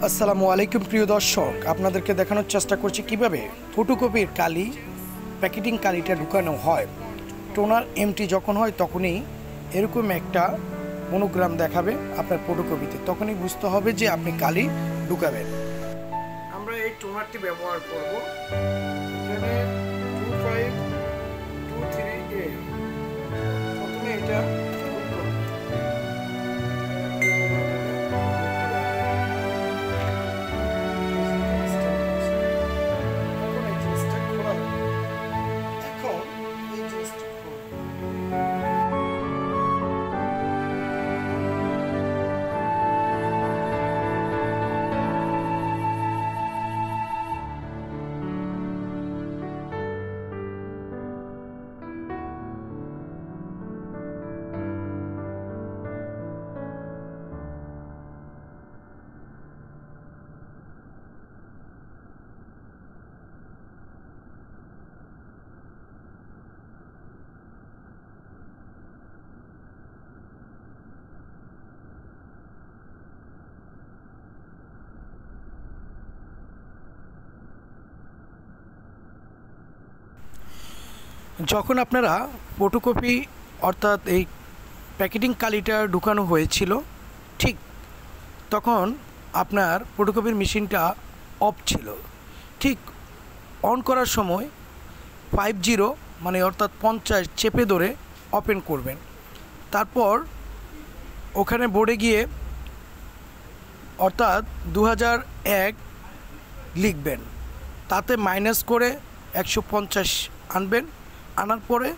আসসালামু আলাইকুম প্রিয় দর্শক, আপনাদেরকে দেখানোর চেষ্টা করছি কিভাবে ফটোকপির কালি প্যাকেটিং কালিটা ঢুকানো হয়। টোনার এমটি যখন হয় তখনই এরকম একটা মনোগ্রাম দেখাবে আপনার ফটোকপিতে, তখনই বুঝতে হবে যে আপনি কালি ঢুকাবেন। আমরা এই টোনারটি ব্যবহার করব। এখানে 2523A, প্রথমে এটা যখন আপনারা ফটোকপি অর্থাৎ এই প্যাকেটিং কালিটা ঢুকানো হয়েছিল, ঠিক তখন আপনার ফটোকপির মেশিনটা অফ ছিল। ঠিক অন করার সময় 50 মানে অর্থাৎ 50 চেপে ধরে ওপেন করবেন। তারপর ওখানে বোর্ডে গিয়ে অর্থাৎ 2001 লিখবেন, তাতে মাইনাস করে 150 আনবেন। আনার পরে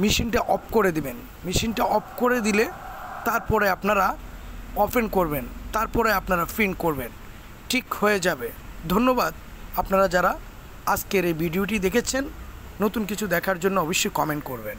মেশিনটা অফ করে দিবেন। মেশিনটা অফ করে দিলে তারপরে আপনারা ওপেন করবেন, তারপরে আপনারা প্রিন্ট করবেন, ঠিক হয়ে যাবে। ধন্যবাদ আপনারা যারা আজকের এই ভিডিওটি দেখেছেন। নতুন কিছু দেখার জন্য অবশ্যই কমেন্ট করবেন।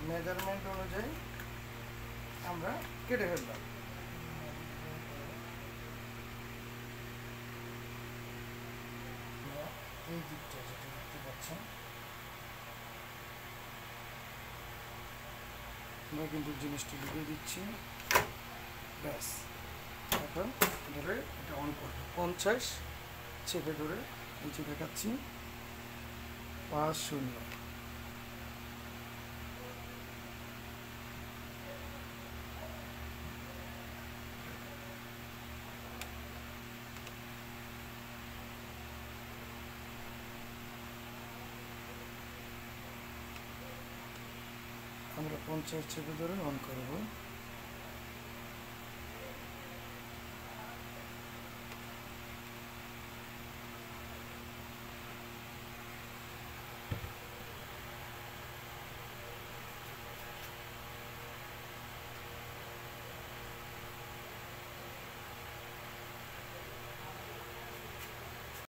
মেজারমেন্ট অনুযায়ী আমরা কেটে ফেললাম। এই দিকটা যেটা দেখতে পাচ্ছেন, আমরা কিন্তু জিনিসটা ঢুকিয়ে দিচ্ছি। ব্যাস, এখন ধরে এটা অন করব। 50 চেপে ধরে নিচে দেখাচ্ছি 50। আমরা 50 চেপে ধরে অন করব।